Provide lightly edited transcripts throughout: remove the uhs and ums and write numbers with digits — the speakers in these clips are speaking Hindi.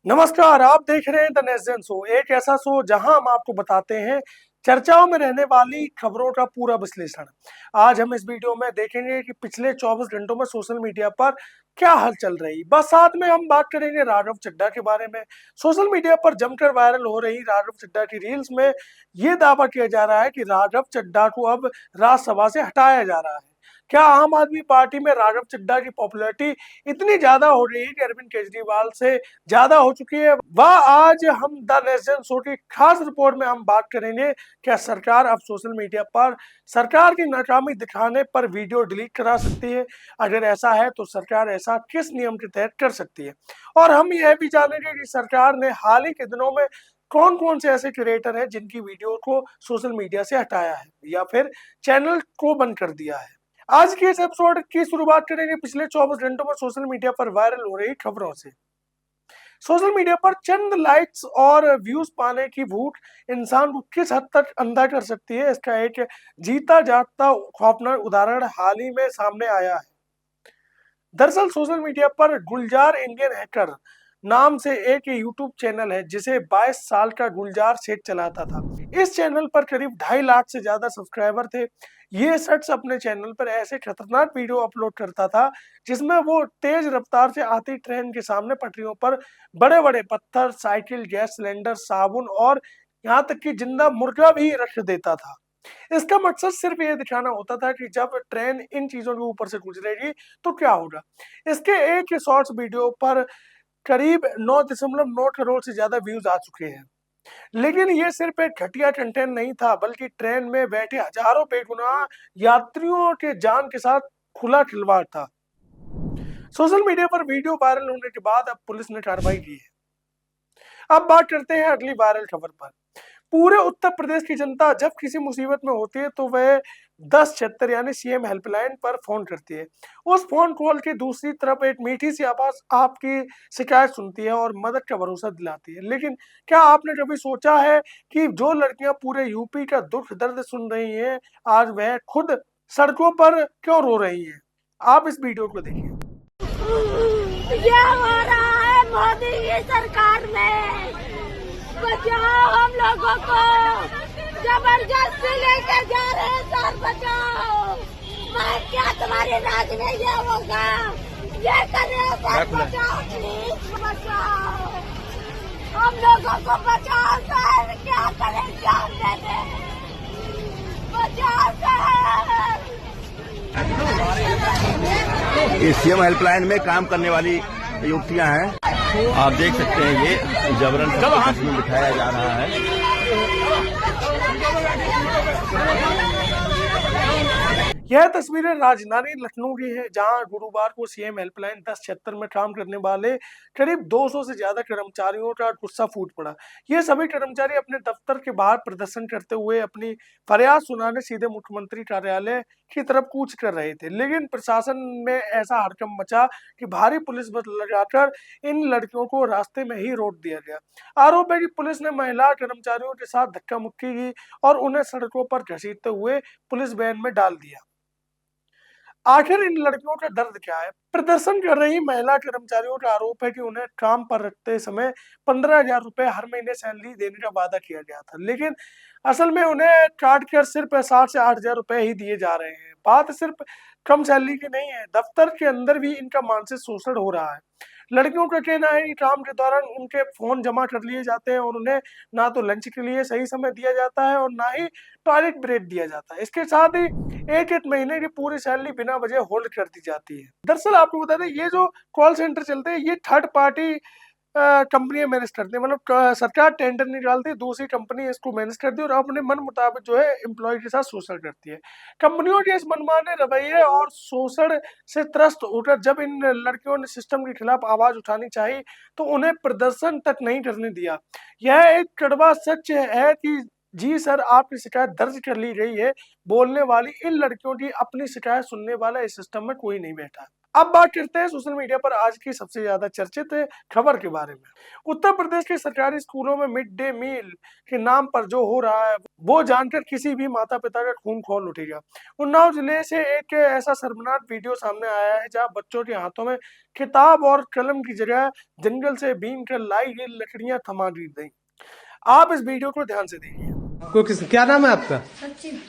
नमस्कार, आप देख रहे हैं द नेशन शो, एक ऐसा शो जहां हम आपको बताते हैं चर्चाओं में रहने वाली खबरों का पूरा विश्लेषण। आज हम इस वीडियो में देखेंगे कि पिछले 24 घंटों में सोशल मीडिया पर क्या हलचल रही। बस साथ में हम बात करेंगे राघव चड्ढा के बारे में। सोशल मीडिया पर जमकर वायरल हो रही राघव चड्ढा की रील्स में ये दावा किया जा रहा है कि राघव चड्ढा को अब राज्यसभा से हटाया जा रहा है। क्या आम आदमी पार्टी में राघव चड्ढा की पॉपुलैरिटी इतनी ज्यादा हो रही है कि अरविंद केजरीवाल से ज्यादा हो चुकी है? वह आज हम द नेशन शो की खास रिपोर्ट में हम बात करेंगे। क्या सरकार अब सोशल मीडिया पर सरकार की नाकामी दिखाने पर वीडियो डिलीट करा सकती है? अगर ऐसा है तो सरकार ऐसा किस नियम के तहत कर सकती है? और हम यह भी जानेंगे कि सरकार ने हाल ही के दिनों में कौन कौन से ऐसे क्रिएटर हैं जिनकी वीडियो को सोशल मीडिया से हटाया है या फिर चैनल को बंद कर दिया है। आज के इस एपिसोड की शुरुआत करेंगे पिछले 24 घंटों में सोशल मीडिया पर वायरल हो रही खबरों से। सोशल मीडिया पर चंद लाइक्स और व्यूज पाने की भूख इंसान को किस हद तक अंधा कर सकती है, इसका एक जीता जागता खौफनाक उदाहरण हाल ही में सामने आया है। दरअसल सोशल मीडिया पर गुलजार इंडियन हैकर नाम से एक यूट्यूब चैनल है जिसे 22 साल का गुलजार सेठ चलाता था। इस चैनल पर करीब 2.5 लाख से ज्यादा सब्सक्राइबर थे। ये शख्स अपने चैनल पर ऐसे खतरनाक वीडियो अपलोड करता था जिसमें वो तेज रफ्तार से आती ट्रेन के सामने पटरियों पर बड़े बड़े पत्थर, साइकिल, गैस सिलेंडर, साबुन और यहाँ तक कि जिंदा मुर्गा भी रख देता था। इसका मकसद सिर्फ ये दिखाना होता था कि जब ट्रेन इन चीजों के ऊपर से गुजरेगी तो क्या होगा। इसके एक शॉर्ट्स वीडियो पर करीब 9.9 करोड़ से ज्यादा व्यूज आ चुके हैं। लेकिन ये सिर्फ एक घटिया कंटेंट नहीं था, बल्कि ट्रेन में बैठे हजारों बेगुनाह यात्रियों के जान के साथ खुला खिलवाड़ था। सोशल मीडिया पर वीडियो वायरल होने के बाद अब पुलिस ने कार्रवाई की है। अब बात करते हैं अगली वायरल खबर पर। पूरे उत्तर प्रदेश की जनता जब किसी मुसीबत में होती है तो वह 1076 यानी सीएम हेल्पलाइन पर फोन करती है। उस फोन कॉल की दूसरी तरफ एक मीठी सी आवाज आपकी शिकायत सुनती है और मदद का भरोसा दिलाती है। लेकिन क्या आपने कभी सोचा है कि जो लड़कियां पूरे यूपी का दुख दर्द सुन रही हैं, आज वह खुद सड़कों पर क्यों रो रही हैं? आप इस वीडियो को देखिए। ये हो रहा है मोदी की सरकार में। बचाओ हम लोगों को, जबरदस्ती लेके जा रहे हैं सर, बचाओ। मैं क्या तुम्हारे राज में ये होगा, ये कर रहे हैं सर, बचाओ प्लीज, बचाओ हम लोगों को, बचाओ सर, क्या करें, जान दे दे, बचाओ सर। ये सीएम हेल्पलाइन में काम करने वाली युवतियां हैं। आप देख सकते हैं ये जबरन में बिठाया जा रहा है। यह तस्वीरें राजधानी लखनऊ की है, जहां गुरुवार को सीएम हेल्पलाइन 1076 में काम करने वाले करीब 200 से ज्यादा कर्मचारियों का गुस्सा फूट पड़ा। ये सभी कर्मचारी अपने दफ्तर के बाहर प्रदर्शन करते हुए अपनी फरियाद सुनाने सीधे मुख्यमंत्री कार्यालय की तरफ कूच कर रहे थे। लेकिन प्रशासन में ऐसा हड़कंप मचा कि भारी पुलिस बल लगाकर इन लड़कियों को रास्ते में ही रोक दिया गया। आरोप है कि पुलिस ने महिला कर्मचारियों के साथ धक्का मुक्की की और उन्हें सड़कों पर घसीटते हुए पुलिस वैन में डाल दिया। आखिर इन लड़कियों का दर्द क्या है? प्रदर्शन कर रही महिला कर्मचारियों का आरोप है कि उन्हें काम पर रखते समय 15,000 रुपए हर महीने सैलरी देने का वादा किया गया था, लेकिन असल में उन्हें काट कर सिर्फ 7 से 8,000 रुपए ही दिए जा रहे हैं। बात सिर्फ कम सैलरी की नहीं है, दफ्तर के अंदर भी इनका मानसिक शोषण हो रहा है। लड़कियों का कहना है कि काम के दौरान उनके फोन जमा कर लिए जाते हैं और उन्हें ना तो लंच के लिए सही समय दिया जाता है और ना ही टॉयलेट ब्रेक दिया जाता है। इसके साथ ही एक एक महीने की पूरी सैलरी बिना वजह होल्ड कर दी जाती है। दरअसल आपको बता दें, ये जो कॉल सेंटर चलते हैं ये थर्ड पार्टी कंपनियां मैनेज करती है। मतलब सरकार टेंडर निकालती है, दूसरी कंपनी इसको मैनेज करती है और अपने मन मुताबिक जो है एम्प्लॉय के साथ शोषण करती है। कंपनियों के इस मनमाने रवैये और शोषण से त्रस्त होकर जब इन लड़कियों ने सिस्टम के खिलाफ आवाज उठानी चाहिए तो उन्हें प्रदर्शन तक नहीं करने दिया। यह एक कड़वा सच है कि जी सर, आपकी शिकायत दर्ज कर ली गई है। बोलने वाली इन लड़कियों की अपनी शिकायत सुनने वाला इस सिस्टम में कोई नहीं बैठा। अब बात करते हैं सोशल मीडिया पर आज की सबसे ज्यादा चर्चित खबर के बारे में। उत्तर प्रदेश के सरकारी स्कूलों में मिड डे मील के नाम पर जो हो रहा है वो जानकर किसी भी माता पिता का खून खौल उठेगा। उन्नाव जिले से एक ऐसा शर्मनाक वीडियो सामने आया है जहां बच्चों के हाथों में किताब और कलम की जगह जंगल से बीन कर लाई गई लकड़ियां थमा दी गई। आप इस वीडियो को ध्यान से देखिए। क्या नाम है आपका? सचिन।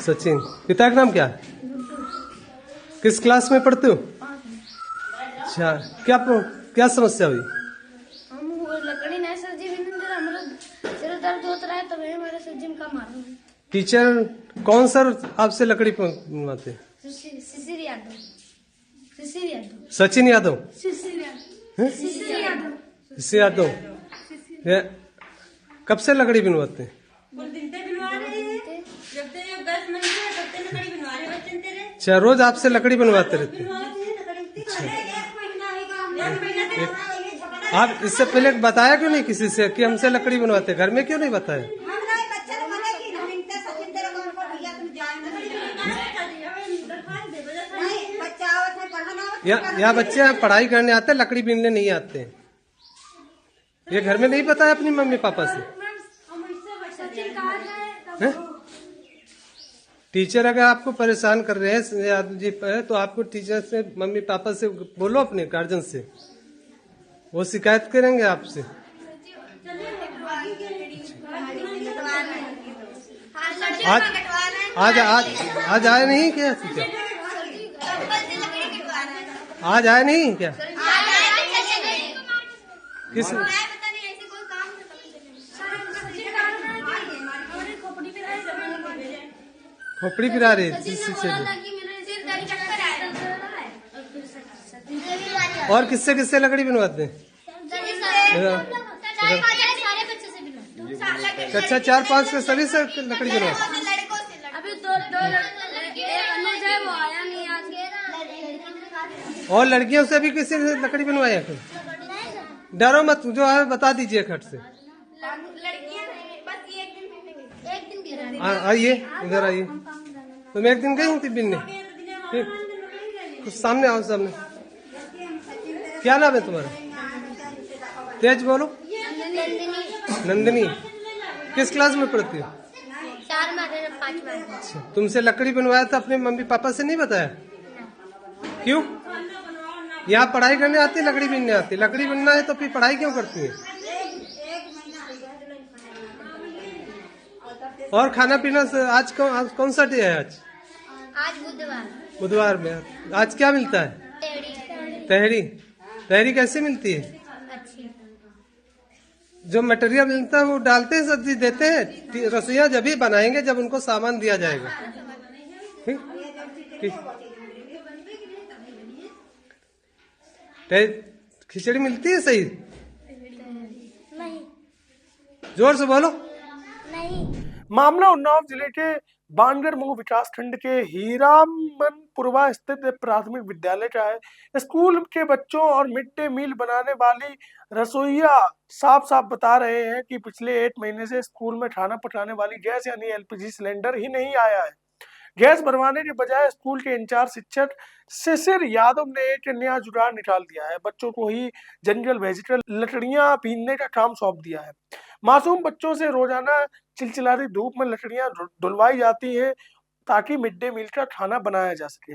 सचिन। पिता का नाम क्या है? किस क्लास में पढ़ते हो? अच्छा, क्या समस्या हुई? हम लकड़ी नहीं सर जी हमारा सिर दर्द होता रहा है, तब हमारे सर जी का मालूम। टीचर कौन सर आपसे लकड़ी बनवाते? शिशिर यादव। शिशिर यादव। सचिन यादव। शिशिर यादव। शिशिर यादव। शिशिर यादव। कब से लकड़ी बनवाते हैं? अच्छा, रोज आपसे लकड़ी बनवाते रहते हैं? आप इससे पहले बताया क्यों नहीं किसी से कि हमसे लकड़ी बनवाते? घर में क्यों नहीं बताया? या बच्चे यहाँ पढ़ाई करने आते हैं, लकड़ी बीनने नहीं आते हैं? ये घर में नहीं बताया अपनी मम्मी पापा से? टीचर अगर आपको परेशान कर रहे हैं यादव जी तो आपको टीचर से मम्मी पापा से बोलो, अपने गार्जियन से, वो शिकायत करेंगे आपसे। आज आए नहीं क्या टीचर? आज आए नहीं क्या? किस खोपड़ी पिरा रहे? और किससे किससे लकड़ी बनवाते हैं? अच्छा, 4-5 के सभी से लकड़ी बनवाते? अभी दो अनुज है, वो आया नहीं आज। और लड़कियों से भी किसी से लकड़ी बनवाया? डरो मत, जो है बता दीजिए खट से। आइए, इधर आइए। तुम एक दिन गई थी बिनने? कुछ सामने आओ, सामने। क्या नाम है तुम्हारा? तेज बोलो। नंदिनी। किस क्लास में पढ़ती हो? 4 में 5 में। अच्छा, तुमसे लकड़ी बनवाया था, अपने मम्मी पापा से नहीं बताया? क्यों? यहाँ पढ़ाई करने आती, लकड़ी बीनने आती? लकड़ी बनना है तो फिर पढ़ाई क्यों करती है? और खाना पीना से आज कौन सा डे है? आज बुधवार में आज क्या मिलता है? तहरी। तहरी कैसे मिलती है? अच्छी। जो मटेरियल मिलता है वो डालते हैं, सब्जी देते हैं? रसोईया जब ही बनाएंगे जब उनको सामान दिया जाएगा। खिचड़ी मिलती है सही? नहीं। जोर से बोलो। नहीं। मामला उन्नाव जिले के बांगरमऊ विकासखंड के हीरामनपुरवा स्थित प्राथमिक विद्यालय का है। स्कूल के बच्चों और मिड डे मील बनाने वाली रसोइया साफ साफ बता रहे हैं कि पिछले 1 महीने से स्कूल में खाना पकाने वाली गैस यानी एलपीजी सिलेंडर ही नहीं आया है। गैस भरवाने के बजाय स्कूल के इंचार्ज शिक्षक शिशिर यादव ने एक नया जुगाड़ निकाल दिया है। बच्चों को ही जंगल भेजकर लकड़ियां बीनने का काम सौंप दिया है। मासूम बच्चों से रोजाना चिलचिलाती धूप में लकड़ियां धुलवाई जाती हैं ताकि मिड डे मील का खाना बनाया जा सके।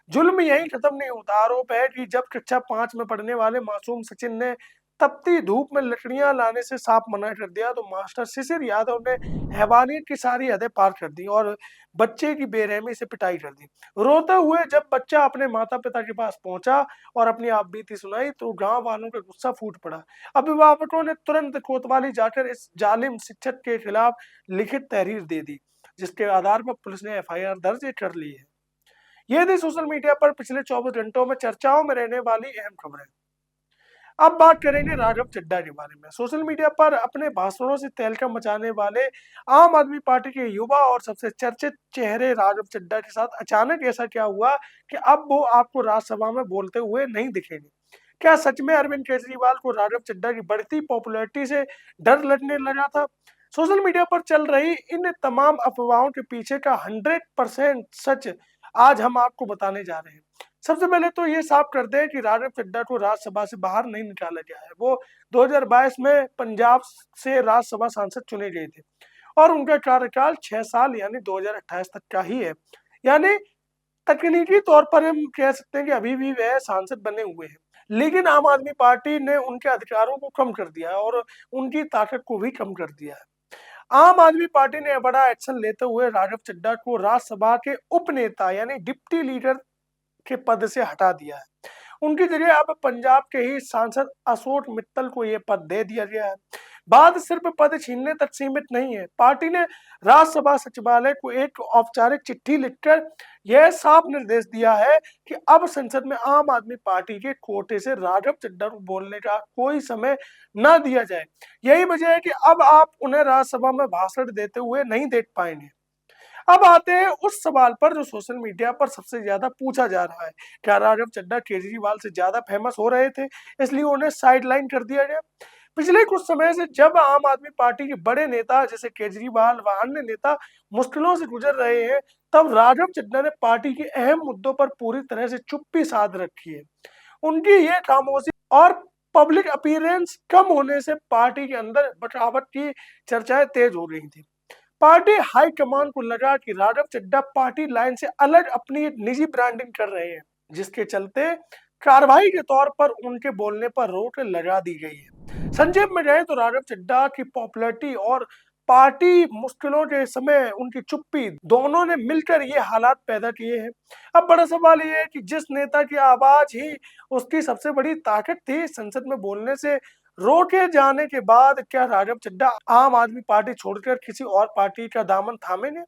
जुल्म यही खत्म नहीं होता। आरोप है कि जब कक्षा 5 में पढ़ने वाले मासूम सचिन ने तपती धूप में लकड़ियां लाने से साफ मना कर दिया तो मास्टर शिशिर यादव ने हैवानियत की सारी हदें पार कर दी और बच्चे की बेरहमी से पिटाई कर दी। रोते हुए जब बच्चा अपने माता पिता के पास पहुंचा और अपनी आपबीती सुनाई तो गांव वालों का गुस्सा फूट पड़ा। अभिभावकों ने तुरंत कोतवाली जाकर इस जालिम शिक्षक के खिलाफ लिखित तहरीर दे दी, जिसके आधार पर पुलिस ने एफआईआर दर्ज कर ली है। ये थी सोशल मीडिया पर पिछले 24 घंटों में चर्चाओं में रहने वाली अहम खबरें। अब बात करेंगे राघव चड्ढा के बारे में। सोशल मीडिया पर अपने भाषणों से तहलका मचाने वाले आम आदमी पार्टी के युवा और सबसे चर्चित चेहरे राघव चड्ढा के साथ अचानक ऐसा क्या हुआ कि अब वो आपको राज्यसभा में बोलते हुए नहीं दिखेंगे? क्या सच में अरविंद केजरीवाल को राघव चड्ढा की बढ़ती पॉपुलैरिटी से डर लगने लगा था? सोशल मीडिया पर चल रही इन तमाम अफवाहों के पीछे का 100% सच आज हम आपको बताने जा रहे हैं। सबसे पहले तो ये साफ कर दें कि राघव चड्ढा को राज्यसभा से बाहर नहीं निकाला गया है। वो 2022 में पंजाब से राज्यसभा सांसद चुने गए थे और उनका कार्यकाल 6 साल यानी 2028 तक का ही है। यानी तकनीकी तौर पर हम कह सकते हैं कि अभी भी वह सांसद बने हुए हैं, लेकिन आम आदमी पार्टी ने उनके अधिकारों को कम कर दिया है और उनकी ताकत को भी कम कर दिया है। आम आदमी पार्टी ने बड़ा एक्शन लेते हुए राघव चड्ढा को राज्यसभा के उपनेता यानी डिप्टी लीडर के पद से हटा दिया है। उनकी जगह अब पंजाब के ही सांसद अशोक मित्तल को यह पद दे दिया गया है। बात सिर्फ पद छीनने तक सीमित नहीं है। पार्टी ने राज्यसभा सचिवालय को एक औपचारिक चिट्ठी लिखकर यह साफ निर्देश दिया है कि अब संसद में आम आदमी पार्टी के कोटे से राघव चड्ढा को बोलने का कोई समय न दिया जाए। यही वजह है कि अब आप उन्हें राज्यसभा में भाषण देते हुए नहीं देख पाएंगे। अब आते हैं उस सवाल पर जो सोशल मीडिया पर सबसे ज्यादा पूछा जा रहा है, क्या राघव चड्ढा केजरीवाल से ज्यादा फेमस हो रहे थे इसलिए उन्हें साइडलाइन कर दिया गया? पिछले कुछ समय से जब आम आदमी पार्टी के बड़े नेता जैसे केजरीवाल व अन्य नेता मुश्किलों से गुजर रहे हैं, तब राघव चड्ढा ने पार्टी के अहम मुद्दों पर पूरी तरह से चुप्पी साध रखी है। उनकी ये खामोशी और पब्लिक अपीयरेंस कम होने से पार्टी के अंदर बटावट की चर्चाएं तेज हो रही थी। पार्टी हाईकमान को लगा कि राघव चड्ढा पार्टी लाइन से अलग अपनी निजी ब्रांडिंग कर रहे हैं, जिसके चलते कार्रवाई के तौर पर उनके बोलने पर रोक लगा दी गई है। संक्षेप में कहें तो राघव चड्ढा की पॉपुलैरिटी और पार्टी मुश्किलों के समय उनकी चुप्पी दोनों ने मिलकर ये हालात पैदा किए हैं। अब बड़ा सवाल ये है कि जिस नेता की आवाज ही उसकी सबसे बड़ी ताकत थी, संसद में बोलने से रोके जाने के बाद क्या राघव चड्ढा आम आदमी पार्टी छोड़कर किसी और पार्टी का दामन थामेंगे?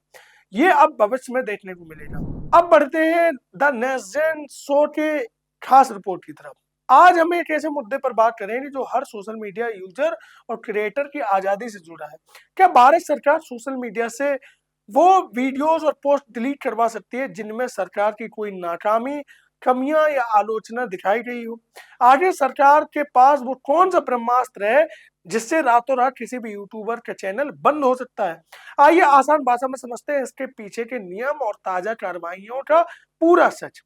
ये अब भविष्य में देखने को मिलेगा। अब बढ़ते हैं द नेशन शो के खास रिपोर्ट की तरफ। आज हम एक ऐसे मुद्दे पर बात करेंगे जो हर सोशल मीडिया यूजर और क्रिएटर की आजादी से जुड़ा है। क्या भारत सरकार सोशल मीडिया से वो वीडियोस और पोस्ट डिलीट करवा सकती है जिनमें सरकार की कोई नाकामी, कमियां या आलोचना दिखाई गई हो? आगे सरकार के पास वो कौन सा ब्रह्मास्त्र है जिससे रातों रात किसी भी यूट्यूबर का चैनल बंद हो सकता है? आइए आसान भाषा में समझते हैं इसके पीछे के नियम और ताजा कार्रवाइयों का पूरा सच।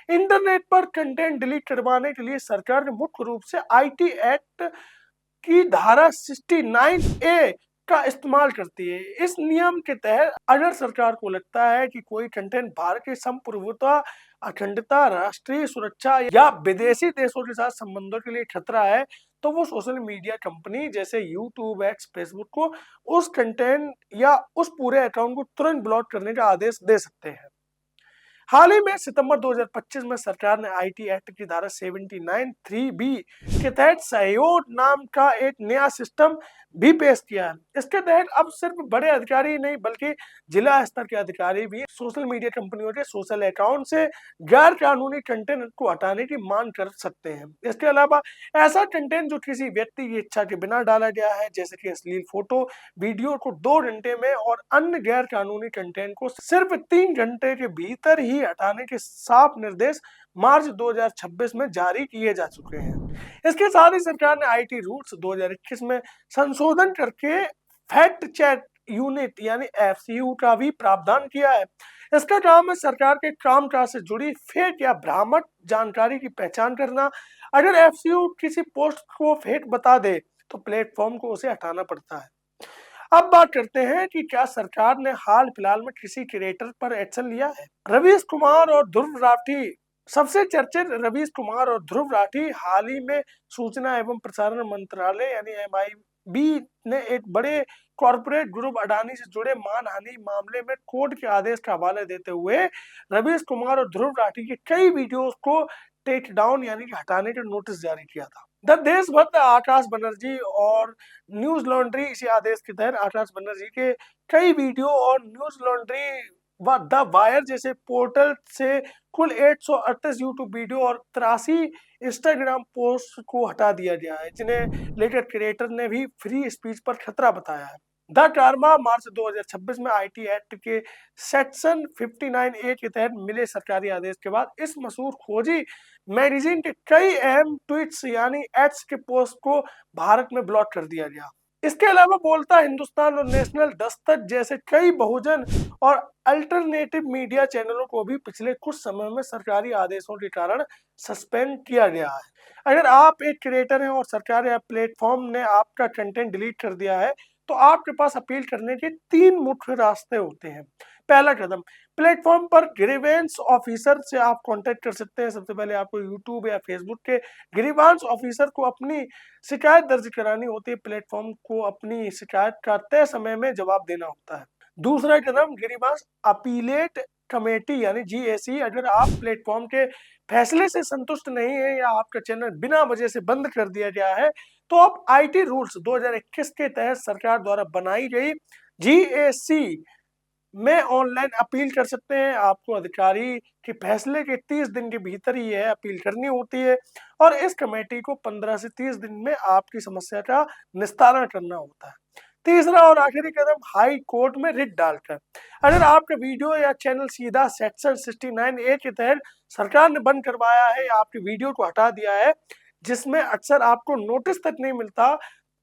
इंटरनेट पर कंटेंट डिलीट करवाने के लिए सरकार ने मुख्य रूप से आईटी एक्ट की धारा 69A का इस्तेमाल करती है। इस नियम के तहत अगर सरकार को लगता है कि कोई कंटेंट भारत की संप्रभुता, अखंडता, राष्ट्रीय सुरक्षा या विदेशी देशों के साथ संबंधों के लिए खतरा है, तो वो सोशल मीडिया कंपनी जैसे यूट्यूब, एक्स, फेसबुक को उस कंटेंट या उस पूरे अकाउंट को तुरंत ब्लॉक करने का आदेश दे सकते हैं। हाल ही में सितंबर 2025 में सरकार ने आईटी एक्ट की धारा 79(3)(b के तहत सहयोग नाम का एक नया सिस्टम भी पेश किया है। इसके तहत अब सिर्फ बड़े अधिकारी ही नहीं बल्कि जिला स्तर के अधिकारी भी सोशल मीडिया कंपनियों के सोशल अकाउंट से गैर कानूनी कंटेंट को हटाने की मांग कर सकते हैं। इसके अलावा ऐसा कंटेंट जो किसी व्यक्ति की इच्छा के बिना डाला गया है, जैसे कि अश्लील फोटो, वीडियो को 2 घंटे में और अन्य गैर कानूनी कंटेंट को सिर्फ 3 घंटे के भीतर ही हटाने के साफ निर्देश मार्च 2026 में जारी किए जा चुके हैं। इसके साथ ही सरकार ने आईटी रूल्स 2021 में संशोधन करके फैक्ट चेक यूनिट यानी एफसीयू का भी प्रावधान किया है। इसका काम है सरकार के कामकाज से जुड़ी फेक या भ्रामक जानकारी की पहचान करना। अगर एफसीयू किसी पोस्ट को फेक बता दे तो प्लेटफॉर्म को उसे हटाना पड़ता है। अब बात करते हैं कि क्या सरकार ने हाल फिलहाल में किसी क्रिएटर पर एक्शन लिया है? रवीश कुमार और ध्रुव राठी, सबसे चर्चित रवीश कुमार और ध्रुव राठी हाल ही में सूचना एवं प्रसारण मंत्रालय यानी MIB ने एक बड़े कॉर्पोरेट ग्रुप अडानी से जुड़े मानहानि मामले में कोर्ट के आदेश का हवाला देते हुए रवीश कुमार और ध्रुव राठी के कई वीडियोस को टेक डाउन यानी कि हटाने का नोटिस जारी किया था। द देशभक्त आकाश बनर्जी और न्यूज लॉन्ड्री, इसी आदेश के तहत आकाश बनर्जी के कई वीडियो और न्यूज लॉन्ड्री व द वायर जैसे पोर्टल से कुल 838 यूट्यूब वीडियो और 83 इंस्टाग्राम पोस्ट को हटा दिया गया है, जिन्हें लेकर क्रिएटर ने भी फ्री स्पीच पर खतरा बताया है। द कार्मा मार्च 2026 में आईटी एक्ट के सेक्शन 59A के तहत मिले सरकारी आदेश के बाद इस मशहूर खोजी मैगजीन के कई अहम ट्वीट्स यानी एक्स के पोस्ट को भारत में ब्लॉक कर दिया गया। इसके अलावा बोलता हिंदुस्तान और नेशनल दस्तक जैसे कई बहुजन और अल्टरनेटिव मीडिया चैनलों को भी पिछले कुछ समय में सरकारी आदेशों के कारण सस्पेंड किया गया है। अगर आप एक क्रिएटर हैं और सरकार या प्लेटफॉर्म ने आपका कंटेंट डिलीट कर दिया है तो आपके पास अपील करने के 3 मुख्य रास्ते होते हैं। पहला कदम, प्लेटफॉर्म पर ग्रीवेंस ऑफिसर से आप कांटेक्ट कर सकते हैं। सबसे पहले आपको यूट्यूब या फेसबुक के ग्रीवेंस ऑफिसर को अपनी शिकायत दर्ज करानी होती है। प्लेटफॉर्म को अपनी शिकायत का तय समय में जवाब देना होता है। दूसरा कदम, ग्रीवेंस अपीलेट कमेटी यानी GAC। अगर आप प्लेटफॉर्म के फैसले से संतुष्ट नहीं है या आपका चैनल बिना वजह से बंद कर दिया गया है तो आप IT रूल्स 2021 के तहत सरकार द्वारा बनाई गई GAC में ऑनलाइन अपील कर सकते हैं। आपको अधिकारी के फैसले के 30 दिन के भीतर ही यह अपील करनी होती है और इस कमेटी को 15 से 30 दिन में आपकी समस्या का निस्तारण करना होता है। तीसरा और आखिरी कदम, हाई कोर्ट में रिट डालकर। अगर आपका वीडियो या चैनल सीधा सेक्शन 69A के तहत सरकार ने बंद करवाया है या आपके वीडियो को हटा दिया है जिसमें अक्सर आपको नोटिस तक नहीं मिलता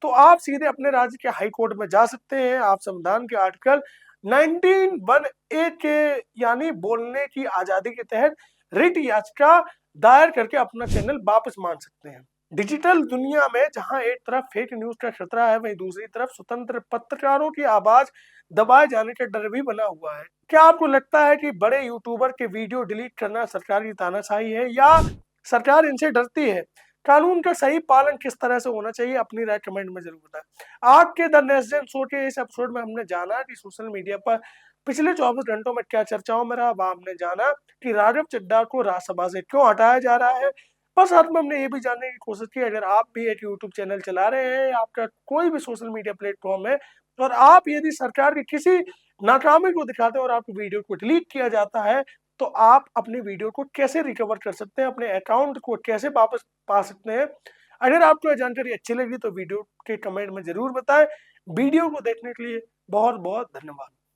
तो आप सीधे अपने राज्य के हाई कोर्ट में जा सकते हैं। आप संविधान के आर्टिकल 19(1) के यानी बोलने की आजादी के तहत रिट याचिका दायर करके अपना चैनल वापस मांग सकते हैं। डिजिटल दुनिया में जहां एक तरफ फेक न्यूज का खतरा है वहीं दूसरी तरफ स्वतंत्र पत्रकारों की आवाज दबाए जाने का डर भी बना हुआ है। क्या आपको लगता है कि बड़े यूट्यूबर के वीडियो डिलीट करना सरकार की तानाशाही है या सरकार इनसे डरती है? कानून का सही पालन किस तरह से होना चाहिए? अपनी राय कमेंट में जरूर बताएं। आज के द नेशन शो के इस एपिसोड में हमने जाना कि सोशल मीडिया पर पिछले 24 घंटों में क्या चर्चाओं में रहा। वहां हमने जाना कि राघव चड्ढा को राज्यसभा से क्यों हटाया जा रहा है। पर साथ में हमने ये भी जानने की कोशिश की अगर आप भी एक यूट्यूब चैनल चला रहे हैं, आपका कोई भी सोशल मीडिया प्लेटफॉर्म है और आप यदि सरकार की किसी नाकामी को दिखाते हैं और आपकी वीडियो को डिलीट किया जाता है तो आप अपनी वीडियो को कैसे रिकवर कर सकते हैं, अपने अकाउंट को कैसे वापस पा सकते हैं। अगर आपको यह जानकारी अच्छी लगी तो वीडियो के कमेंट में जरूर बताएं। वीडियो को देखने के लिए बहुत बहुत धन्यवाद।